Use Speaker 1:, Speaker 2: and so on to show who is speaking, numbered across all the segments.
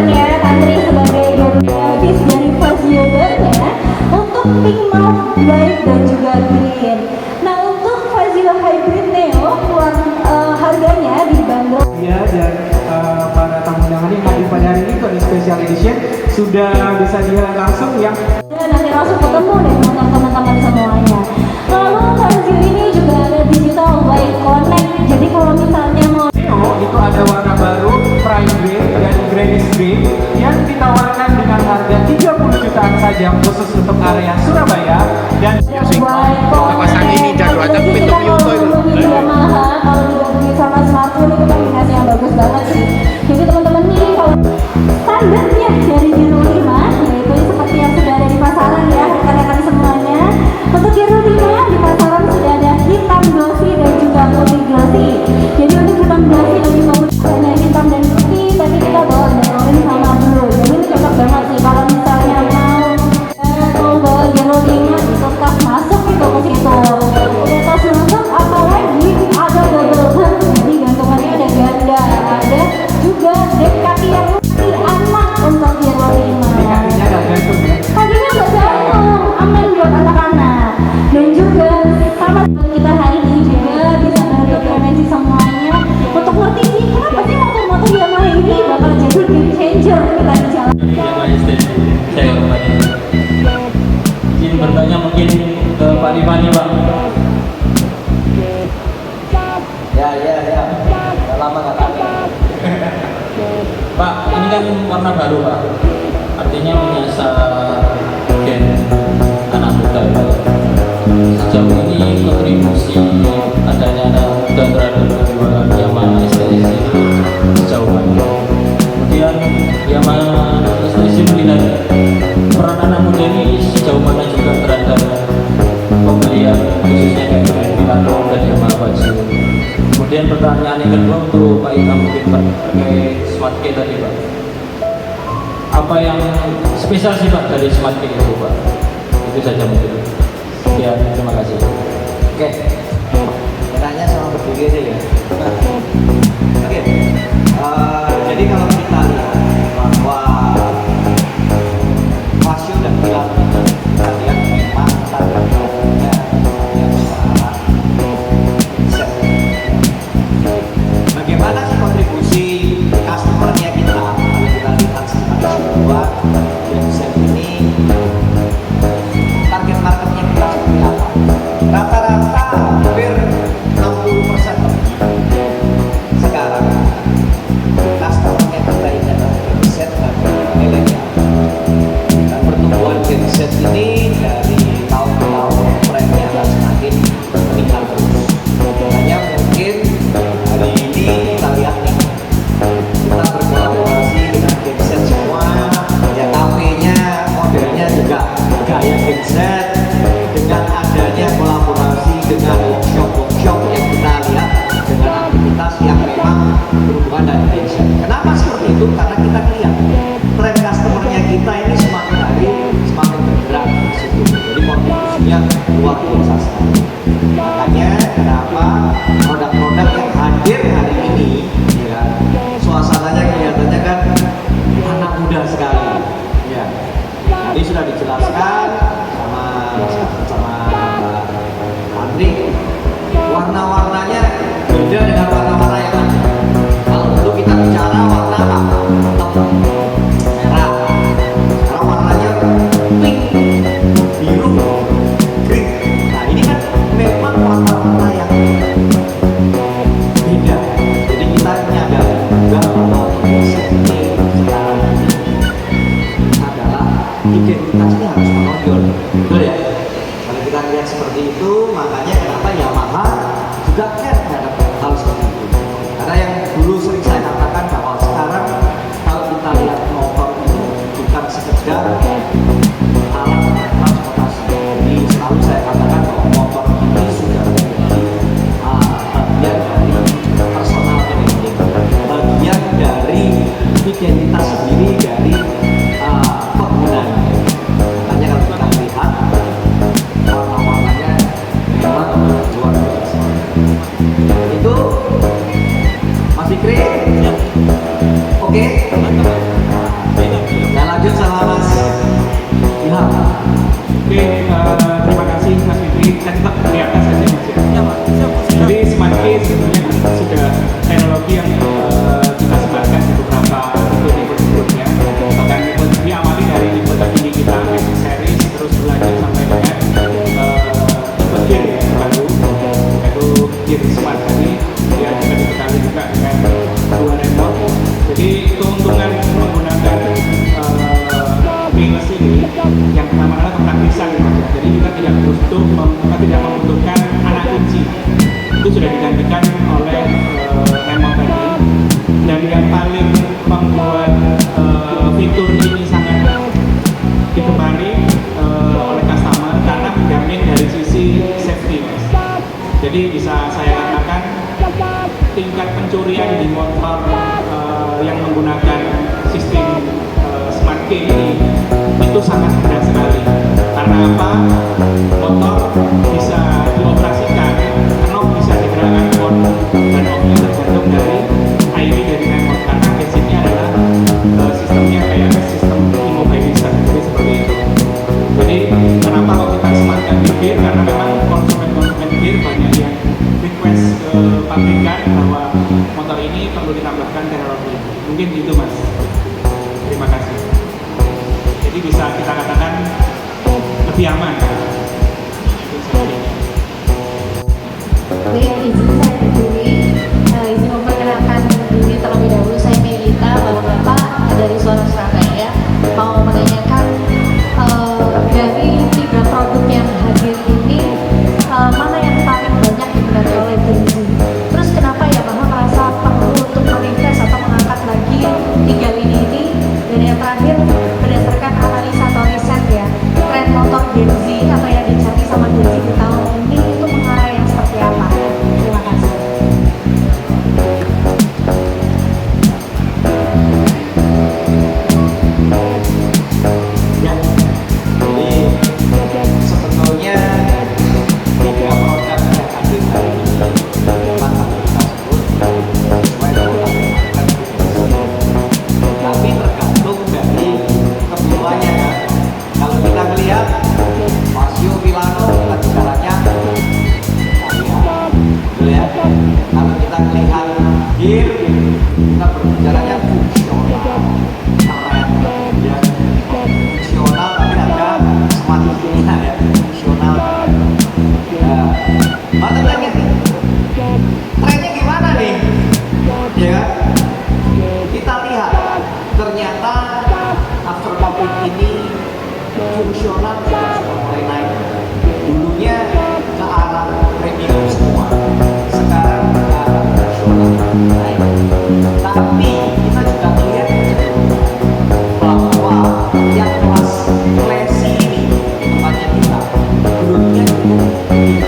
Speaker 1: kan ya Andri sebagai gadis dari Fazio Bar-nya untuk pink mauve white dan juga green. Nah untuk Fazio Hybrid Neo harganya dibanderol
Speaker 2: ya, dan para tamu undangan yang hadir pada hari ini untuk special edition sudah bisa dilihat langsung ya.
Speaker 1: dan nanti langsung ketemu deh sama teman-teman semuanya. Lalu Fazio ini juga ada digital white connect, jadi kalau misalnya mau
Speaker 2: Neo itu ada warna baru prime grey dan greenish grey yang ditawarkan dengan harga 30 jutaan saja khusus untuk area Surabaya. Dan
Speaker 3: pasang ini jadu aja pintu Yuto itu
Speaker 1: mahal, kalau dibandingin sama smartphone itu kombinasi yang bagus banget sih. Jadi teman-teman nih kalau standarnya dari Hero 5 yaitu seperti yang sudah ada di pasaran ya rekan-rekan semuanya. Untuk Hero 5 di pasaran sudah ada hitam glossy dan juga putih glossy. Jadi untuk hitam glossy dan juga putih hitam dan putih tadi kita bawa ada orange sama blue. Jadi ini cocok banget sih kalau misalnya mau bawa Hero 5 itu tas masuk gitu ke situ. Udah tas masuk apalagi ada double band, jadi gantungannya ada ganda, ada juga dek kaki yang lebih anak untuk Hero 5.
Speaker 2: kakinya ada gantung ya.
Speaker 1: Kakinya nggak gantung, aman buat anak-anak. Dan juga sama kita hari ini juga bisa bantu referensi semuanya untuk ngerti sih kenapa sih motor-motor Yamaha ini bakal jadi game changer kita di jalan.
Speaker 4: Yang Majestic, saya hormati. Izin bertanya mungkin ke Pak Rifani, Pak.
Speaker 5: Ya. Lama nggak tanya.
Speaker 4: Pak, ini kan warna baru, Pak. Artinya menyasar gen anak muda, Pak. Sejauh ini kontribusi adanya anak muda terhadap penjualan Yamaha STS ini sejauh mana? Kemudian Yamaha STS melihat peran anak muda ini sejauh mana juga terhadap pembelian khususnya kayak brand Milano dan Yamaha Fazio. Kemudian pertanyaan yang kedua untuk Pak Ika mungkin Pak terkait Smart Key tadi Pak. Apa yang spesial sih Pak dari Smart Key itu Pak? Itu saja mungkin. Sekian, terima kasih.
Speaker 5: Oke. Tanya sama berdiri aja ya. Oke. Jadi kalau kita lihat bahwa Fazio dan Milano kita lihat memang targetnya yang sekarang set. Bagaimana sih kontribusi customernya kita? Kalau kita lihat secara keseluruhan set ini target marketnya kita seperti apa? Rata-rata hampir 60% sekarang customernya kita ini adalah Gen Z dan milenial. Dan pertumbuhan Gen Z ini dari tahun ke tahun trennya akan semakin meningkat terus. Hanya mungkin hari ini kita lihat nih kita berkolaborasi dengan Gen Z semua, ya kafenya modelnya juga gaya Gen Z dengan adanya kolaborasi dengan workshop yang kita lihat dengan aktivitas yang memang berhubungan dengan Gen Z. Kenapa seperti itu? Karena kita lihat tren customernya kita ini semakin hari semakin bergerak di situ. Jadi kontribusinya luar biasa sekali. Makanya kenapa produk-produk yang hadir hari ini, ya kan, suasananya kelihatannya kan anak muda sekali. Ya, tadi sudah dijelaskan sama Andri, warna-warnanya beda dengan warna-warna yang ada. Kalau dulu kita bicara warna apa? Hitam, merah. Sekarang warnanya pink, biru, green. Nah ini kan memang warna-warna yang beda. Jadi kita menyadari juga bahwa Indonesia ini sekarang ini adalah identitasnya harus menonjol. Betul ya? Kalau kita lihat seperti itu, makanya kenapa Yamaha juga care terhadap hal seperti itu. Karena yang dulu sering saya katakan bahwa sekarang kalau kita lihat motor ini bukan sekedar alat transportasi. Jadi selalu saya katakan bahwa motor ini sudah menjadi bagian dari personal branding, bagian dari identitas sendiri dari penggunanya. Makanya kalau kita lihat warna-warnanya memang luar biasa. Itu Mas Fikri, ya. Oke.
Speaker 2: Dan yang paling membuat fitur ini sangat digemari oleh customer karena menjamin dari sisi safety, Mas. Jadi bisa saya katakan tingkat pencurian di motor yang menggunakan sistem smart key ini itu sangat rendah sekali. Karena apa? Motor bisa dioperasikan, knob bisa digerakkan on dan off-nya tergantung dari ID dari remote. Karena gadgetnya adalah sistemnya kayak sistem immobilizer, jadi seperti itu. Jadi kenapa kok kita sematkan di gear? Karena memang konsumen gear banyak yang request ke pabrikan bahwa motor ini perlu ditambahkan teknologi. Mungkin itu, Mas. Terima kasih. Jadi bisa kita katakan lebih aman.
Speaker 1: Baik, izin saya berdiri, izin memperkenalkan diri terlebih dahulu. Saya Melita, Bapak dari Suara Surabaya. Mau menanyakan dari 3 produk yang hadir ini, mana yang paling banyak diminati oleh Gen Z? Terus kenapa ya Bapak merasa perlu untuk menginvest atau mengangkat lagi 3 lini ini? Dan yang terakhir, berdasarkan analisa atau riset ya, tren motor Gen Z atau yang dicari sama Gen Z di tahun ini itu mengarah yang seperti apa? Terima kasih.
Speaker 5: Ya, jadi sebetulnya 3 produk yang hadir hari ini memang kita sebut sesuai dengan tapi tergantung dari kebutuhannya kan. Kalau kita melihat Vasio Villano kita bicaranya betul ya. Kalau kita melihat gear kita berbicaranya fungsional, keren ya, fungsional tapi ada semangatnya ya, fungsional ya. Mantap lagi nih, trennya gimana nih ya, kita lihat ternyata after covid ini fungsional sudah mulai naik. Dulunya ke arah premium semua, sekarang ke arah fungsional naik. Tapi kita juga melihat bahwa yang kelas classy ini tempatnya kita growth-nya cukup tinggi.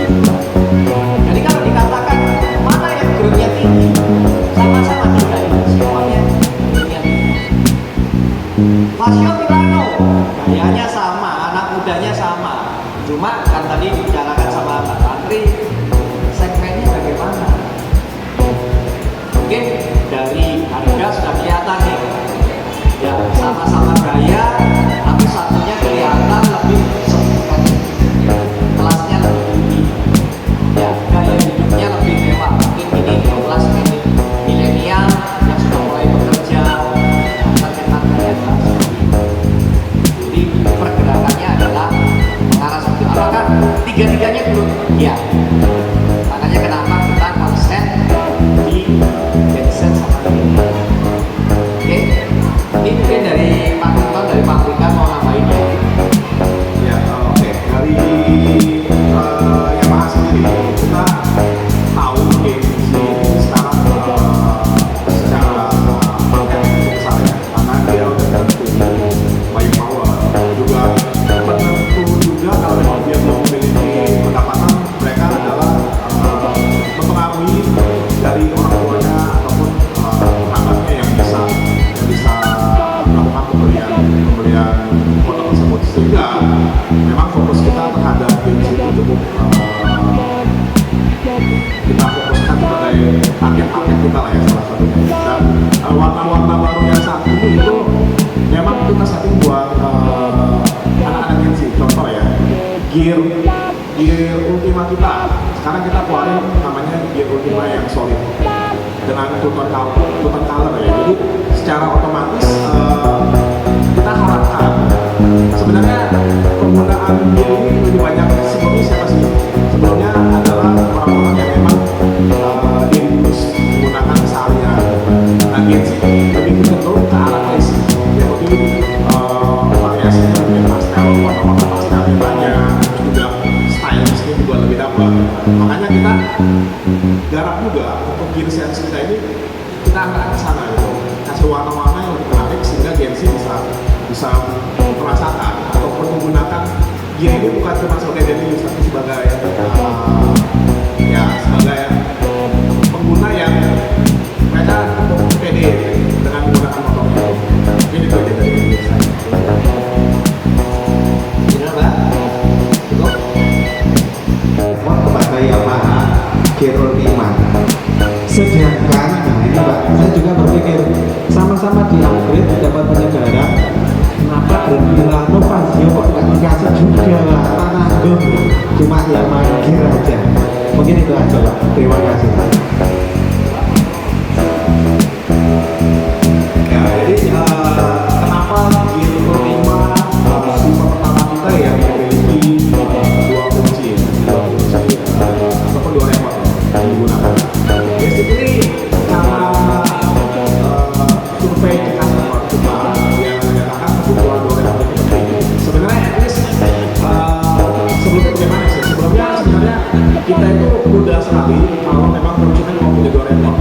Speaker 5: Jadi kalau dikatakan mana yang growth-nya tinggi, sama-sama tiga ini semuanya growth-nya tinggi. Vasio Villano gayanya sama, anak mudanya sama, cuma kan tadi dibicarakan sama Mbak Tantri segmennya bagaimana. Mungkin dari harga sudah kelihatan nih ya, sama-sama gaya tapi satunya kelihatan lebih segmen kelasnya lebih tinggi ya, gaya hidupnya lebih mewah. Mungkin ini kelas milenial yang sudah mulai bekerja, target-targetnya adalah seperti itu. Jadi pergerakannya adalah mengarah seperti itu. Apakah tiga-tiganya belum? Ya, makanya kenapa kita konsen di genset sama ini. Oke, ini mungkin dari Pak Tonton, dari Pak Rika mau nambahin ya.
Speaker 6: Ya, oke. Dari Yamaha sendiri, kita tahu GMC sekarang secara market besar ya, karena dia udah tentu buying power, juga penentu juga kalau memang dia belum memiliki pendapatan, mereka adalah mempengaruhi dari orang tuanya ataupun kerabatnya yang bisa melakukan pembelian motor tersebut, sehingga memang fokus kita terhadap GMC itu cukup kita fokuskan sebagai target kita lah ya, salah satunya. Dan warna-warna baru yang saat ini itu memang kita setting buat anak-anak GMC. Contoh ya, gear Ultima kita sekarang kita keluarin namanya gear Ultima yang solid dengan two-tone color ya. Jadi secara otomatis kita harapkan sebenarnya penggunaan gear ini lebih banyak seperti siapa sih? Sebelumnya adalah orang-orang yang memang diurus menggunakan seharian. Nah, gear sih lebih cenderung ke arah racing, yang lebih variasinya lebih pastel, warna-warna pastelnya banyak, juga stylishnya juga lebih dapat. Makanya kita garap juga untuk gear sense kita ini, kita angkat ke sana. warna-warna yang lebih menarik sehingga Gen Z bisa merasakan ataupun menggunakan gear ini bukan cuma sebagai daily use tapi sebagai sebagai pengguna yang mereka pede dengan menggunakan motor itu. Mungkin itu aja dari saya.
Speaker 5: Benar Pak? Cukup?
Speaker 7: Kepada Yamaha Giro 5. Sedangkan ini Pak, saya juga berpikir sama-sama di upgrade dapat penyegaran, kenapa Grand Milano Fazio kok nggak dikasih juga lah, nanggung cuma Yamaha Giro aja. Mungkin itu aja Pak, terima kasih Pak.
Speaker 6: Ya, jadi kenapa Giro 5 super pertama kita yang memiliki dua kunci ataupun dua remote yang digunakan. Basically karena survei di customer kita yang menyatakan kebutuhan dua remote itu penting. Sebenarnya at least sebelumnya bagaimana sih? Sebelumnya sebenarnya kita itu mudah sekali kalau memang konsumen mau punya dua remote,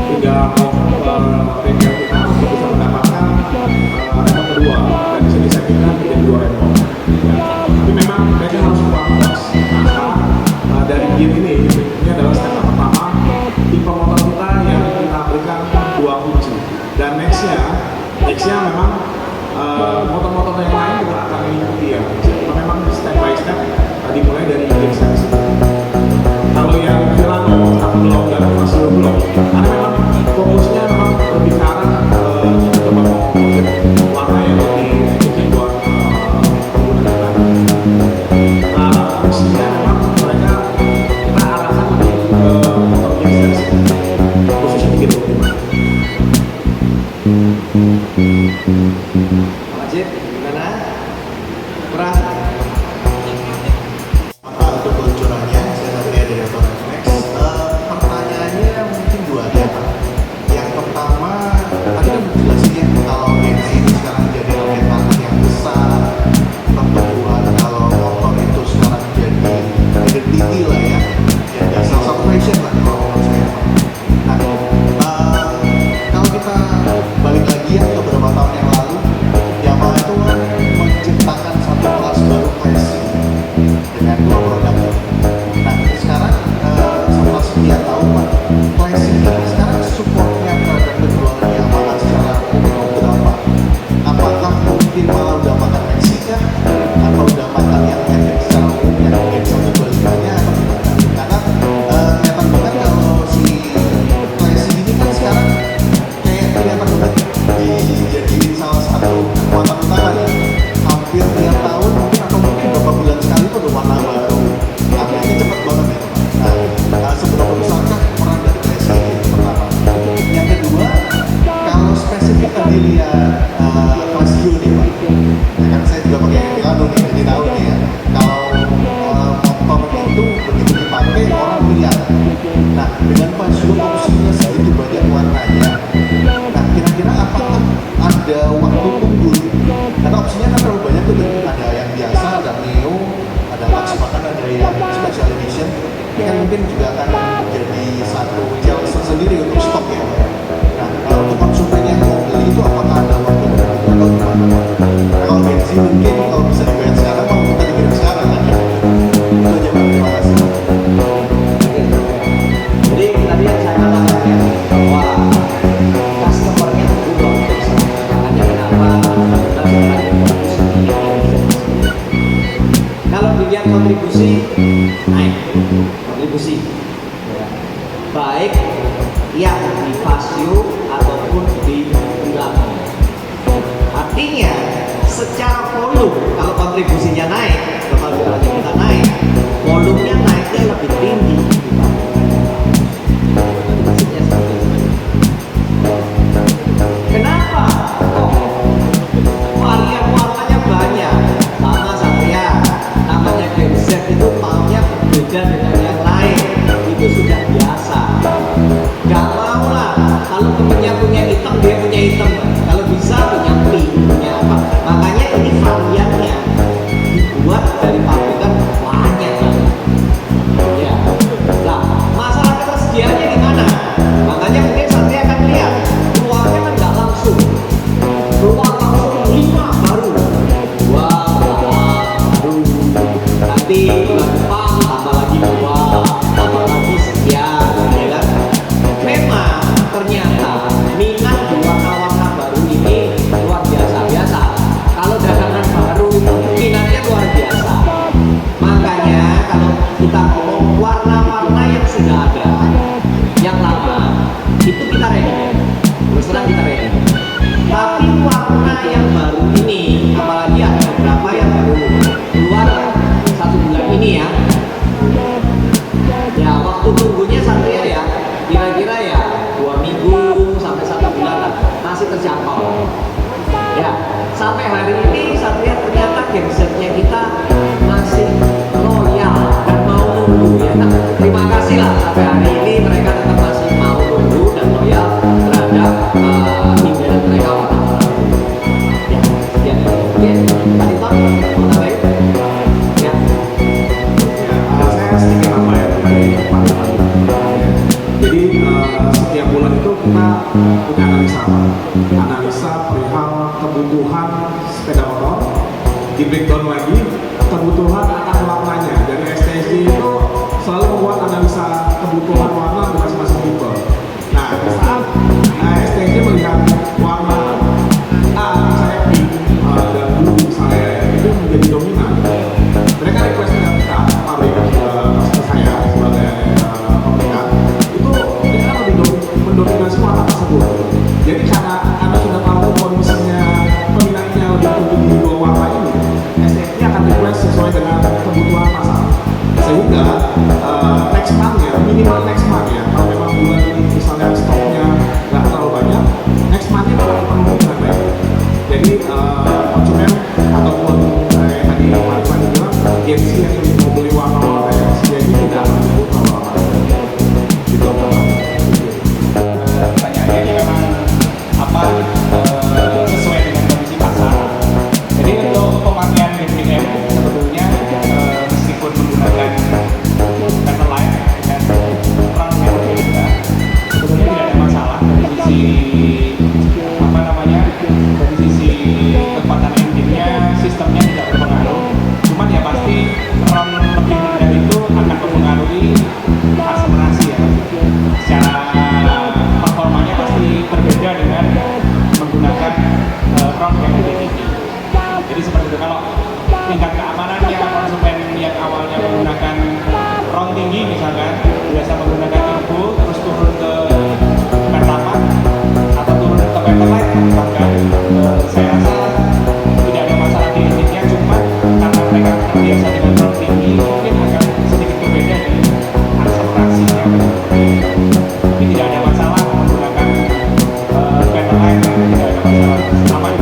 Speaker 6: tinggal mau bengkel kita untuk bisa mendapatkan remote kedua, dan di sini saya pikir menjadi dua remote. Tapi memang mereka harus kuat maka dari gear ini adalah step pertama tipe motor kita yang kita berikan dua kunci, dan nextnya memang motor-motor yang lain juga akan mengikuti ya. Kita memang step by step dimulai dari gear series. Kalau yang Milano belum dan masih belum, karena memang fokusnya memang lebih ke arah coba mungkin warna yang lebih efisien buat pengguna kita. Fungsinya memang mereka kita arahkan lebih ke motor gear series, khususnya di Giro 5.
Speaker 5: Wajib, gimana? Pras?
Speaker 7: Untuk peluncurannya, saya Satria dari Autorex. Pertanyaannya mungkin dua ya Pak. Yang pertama, tadi kan jelasin ya kalau Gen Z itu sekarang jadi target market yang besar, pertumbuhan kalau motor itu sekarang jadi identity lah ya, jadi salah satu fashion lah kalau menurut saya. Nah, kalau kita balik lagi ya ke beberapa tahun yang lalu, Yamaha itu menciptakan satu kelas baru classic dengan dua produk. Nah sekarang setelah sekian tahun Pak, classic ini sekarang supportnya terhadap penjualan Yamaha secara umum berapa? Apakah mungkin malah udah makan Meksika atau udah makan yang efek secara umum yang mungkin satu balikannya atau gimana? Karena kelihatan banget kalau si classic ini kan sekarang kayak kelihatan banget dijadiin salah satu kekuatan utama nih. Hampir tiap tahun mungkin atau mungkin beberapa bulan sekali itu ada warna baru. Update-nya cepet banget ya. Nah, seberapa besarkah peran dari classic ini pertama? Yang kedua, kalau spesifik tadi lihat Fazio nih Pak, ya kan saya juga pakai Milano nih, jadi tahu nih ya. Kalau motor itu begitu dipakai orang lihat. Nah, dengan Fazio opsinya segitu banyak warnanya. Nah, kira-kira apakah ada waktu tunggu? Karena opsinya kan terlalu banyak tuh, ada yang biasa, ada Neo, ada Lux, bahkan ada yang special edition. Ini kan mungkin juga akan jadi satu challenge tersendiri untuk stok ya. Nah, kalau untuk konsumen yang mau beli itu apakah ada waktu tunggu atau gimana? Nah, kalau Gen Z mungkin kalau bisa dibayar sekarang, mau kita dikirim sekarang kan ya. Itu aja Pak, terima kasih.
Speaker 5: Jadi tadi yang saya katakan ya, bahwa customer-nya berubah untuk makanya kenapa kita kalau dilihat kontribusi naik, kontribusi ya. Baik yang di Fazio ataupun di Milano. Artinya secara volume kalau kontribusinya naik, kalau jualannya kita naik, volumenya naiknya lebih tinggi. Maksudnya seperti itu. Kenapa? Varian warnanya banyak. Sama Satria, namanya Gen Z itu maunya berbeda dengan yang lain. Itu sudah biasa. Gak mau lah. Kalau temennya punya hitam, dia punya hitam. Kalau bisa punya pink, punya apa. Makanya ini variannya. Tapi warna yang baru ini, apalagi ada beberapa yang baru keluar 1 bulan ini ya. Ya waktu tunggunya Satria ya, kira-kira ya 2 minggu sampai 1 bulan lah, masih terjangkau. Ya, sampai hari ini Satria ternyata gensetnya kita masih loyal dan mau nunggu ya. Nah, terima kasih lah sampai hari ini mereka tetap masih mau nunggu dan loyal terhadap imbalan mereka warna-warna. Ya, Tadi Tom, mau tambahin? Ya.
Speaker 6: Saya sedikit apa ya dari Pak tadi. Jadi setiap bulan itu kita punya analisa perihal kebutuhan sepeda motor, di breakdown lagi kebutuhan akan warnanya. Dari STJ itu selalu membuat analisa kebutuhan warna di masing-masing tipe. Nah, di saat STJ melihat warna A misalnya pink dan blue misalnya itu menjadi dominan, mereka request ke kita pabrik ke saya sebagai pabrikan itu mereka lebih mendominasi warna tersebut. Jadi karena sudah tahu kondisinya peminatnya lebih tinggi di dua warna ini, STJ akan request sesuai dengan kebutuhan pasar. Sehingga next month ya, minimal next month ya, kalau memang bulan ini misalnya stoknya nggak terlalu banyak, next month-nya akan dipenuhi dengan baik. Jadi konsumen ataupun tadi Pak Ivan bilang, agensi yang ingin mau beli warna-warna yang STJ ini tidak akan menyebut warna-warna. Gitu
Speaker 2: Pertanyaannya ini memang apa sesuai dengan kondisi pasar. Jadi untuk pemakaian BBM sebetulnya meskipun menggunakan Petrolite dan perang yang berbeda, sebetulnya tidak ada masalah dari sisi apa namanya, dari sisi kekuatan engine-nya, sistemnya tidak berpengaruh. Cuman ya pasti ron lebih rendah itu akan mempengaruhi akselerasi ya. Secara performanya pasti berbeda dengan menggunakan ron yang lebih tinggi. Jadi seperti itu. Kalau tingkat keamanannya konsumen yang awalnya menggunakan ron tinggi misalkan biasa menggunakan turbo terus turun ke Pertamax atau turun ke Petrolite bahkan saya rasa tidak ada masalah di engine-nya, cuma karena mereka terbiasa dengan ron tinggi mungkin akan sedikit berbeda di akselerasinya. Tapi tidak ada masalah menggunakan Petrolite, tidak ada masalah, aman.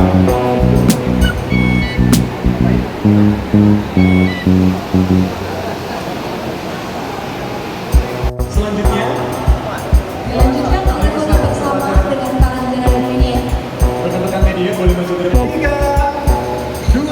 Speaker 6: Selanjutnya
Speaker 1: Dilanjutkan oleh kota bersama dengan tangan dengan ini ya.
Speaker 6: rekan-rekan media boleh maju ke depan. 3, 2, 1.